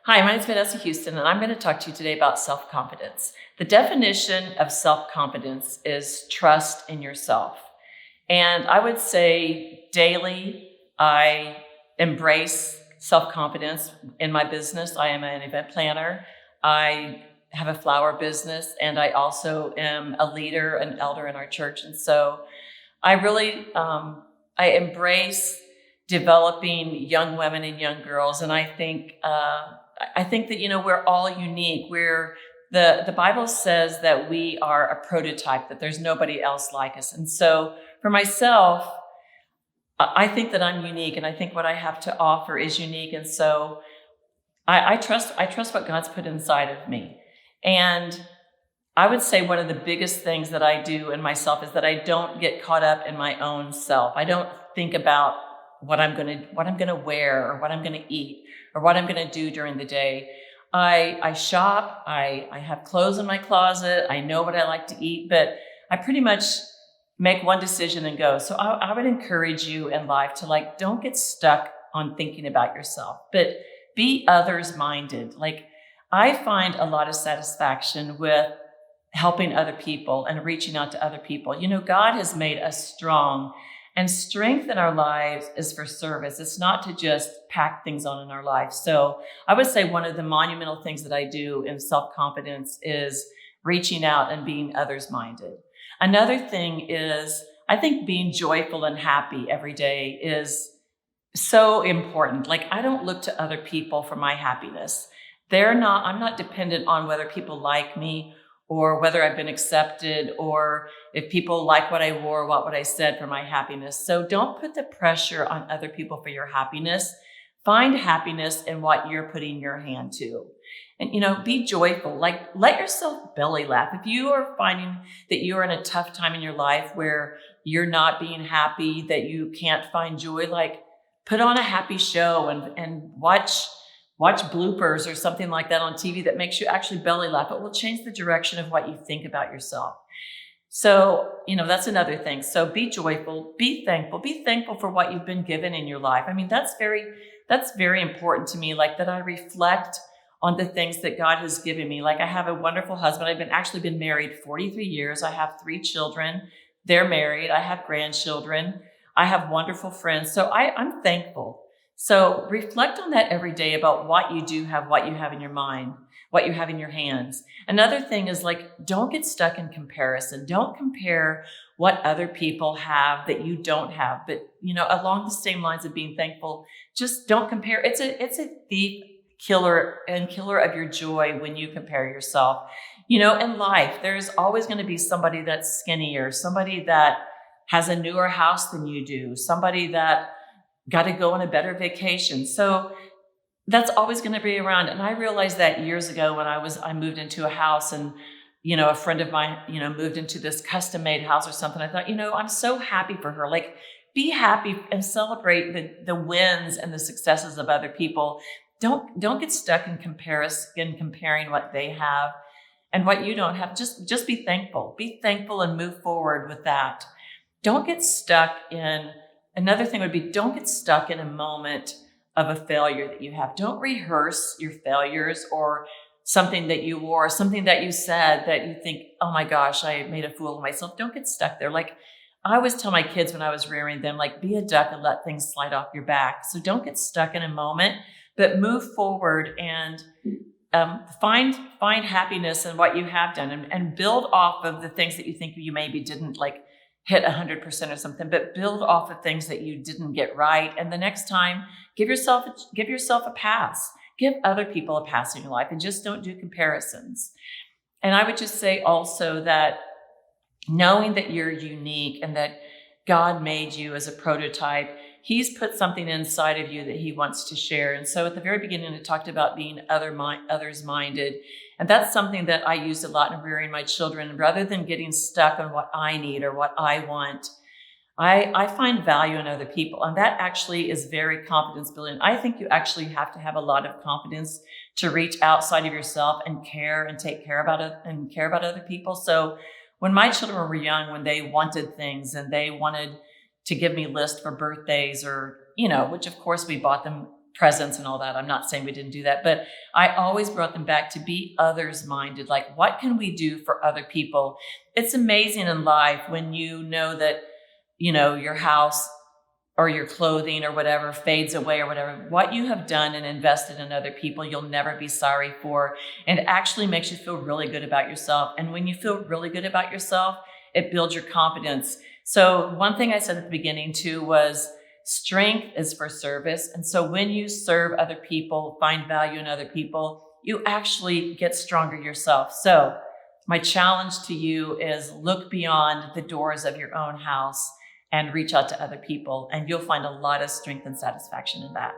Hi, my name is Vanessa Houston, and I'm going to talk to you today about self-confidence. The definition of self-confidence is trust in yourself. And I would say daily, I embrace self-confidence in my business. I am an event planner. I have a flower business, and I also am a leader, an elder in our church. And so I really, I embrace developing young women and young girls. And I think that, we're all unique. The Bible says that we are a prototype, that there's nobody else like us. And so for myself, I think that I'm unique, and I think what I have to offer is unique. And so I trust what God's put inside of me. And I would say one of the biggest things that I do in myself is that I don't get caught up in my own self. I don't think about what I'm going to wear, or what I'm going to eat, or what I'm going to do during the day. I shop. I have clothes in my closet. I know what I like to eat, but I pretty much make one decision and go. So I would encourage you in life to don't get stuck on thinking about yourself, but be others minded. I find a lot of satisfaction with helping other people and reaching out to other people. God has made us strong, and strength in our lives is for service. It's not to just pack things on in our life. So I would say one of the monumental things that I do in self-confidence is reaching out and being others minded. Another thing is, I think being joyful and happy every day is so important. I don't look to other people for my happiness. I'm not dependent on whether people like me, or whether I've been accepted, or if people like what I wore, what I said for my happiness. So don't put the pressure on other people for your happiness. Find happiness in what you're putting your hand to. And, be joyful. Let yourself belly laugh. If you are finding that you're in a tough time in your life where you're not being happy, that you can't find joy, put on a happy show and watch bloopers or something like that on TV that makes you actually belly laugh. It will change the direction of what you think about yourself. So, that's another thing. So be joyful, be thankful for what you've been given in your life. I mean, that's very important to me, that I reflect on the things that God has given me. I have a wonderful husband. I've been married 43 years. I have 3 children. They're married. I have grandchildren. I have wonderful friends. So I'm thankful. So reflect on that every day about what you do have, what you have in your mind, what you have in your hands. Another thing is don't get stuck in comparison. Don't compare what other people have that you don't have. But, along the same lines of being thankful, just don't compare. It's a thief, killer of your joy when you compare yourself. In life, there's always going to be somebody that's skinnier, somebody that has a newer house than you do, somebody that got to go on a better vacation. So that's always going to be around. And I realized that years ago when I moved into a house, and, a friend of mine, moved into this custom made house or something. I thought, I'm so happy for her. Be happy and celebrate the wins and the successes of other people. Don't get stuck in comparing what they have and what you don't have. Just be thankful. Be thankful and move forward with that. Don't get stuck in. Another thing would be, don't get stuck in a moment of a failure that you have. Don't rehearse your failures or something that you wore, something that you said that you think, oh my gosh, I made a fool of myself. Don't get stuck there. I always tell my kids when I was rearing them, be a duck and let things slide off your back. So don't get stuck in a moment, but move forward and find happiness in what you have done, and build off of the things that you think you maybe didn't hit 100% or something, but build off of things that you didn't get right. And the next time, give yourself a pass. Give other people a pass in your life, and just don't do comparisons. And I would just say also that knowing that you're unique and that God made you as a prototype, He's put something inside of you that He wants to share. And so at the very beginning, it talked about being others minded. And that's something that I used a lot in rearing my children. Rather than getting stuck on what I need or what I want, I find value in other people. And that actually is very confidence building. I think you actually have to have a lot of confidence to reach outside of yourself and care and take care about it and care about other people. So when my children were young, when they wanted things and they wanted to give me lists for birthdays, or, which of course we bought them presents and all that. I'm not saying we didn't do that, but I always brought them back to be others minded. Like, what can we do for other people? It's amazing in life when you know that, your house or your clothing or whatever fades away or whatever, what you have done and invested in other people, you'll never be sorry for. And it actually makes you feel really good about yourself. And when you feel really good about yourself, it builds your confidence. So one thing I said at the beginning too was strength is for service. And so when you serve other people, find value in other people, you actually get stronger yourself. So my challenge to you is look beyond the doors of your own house and reach out to other people, and you'll find a lot of strength and satisfaction in that.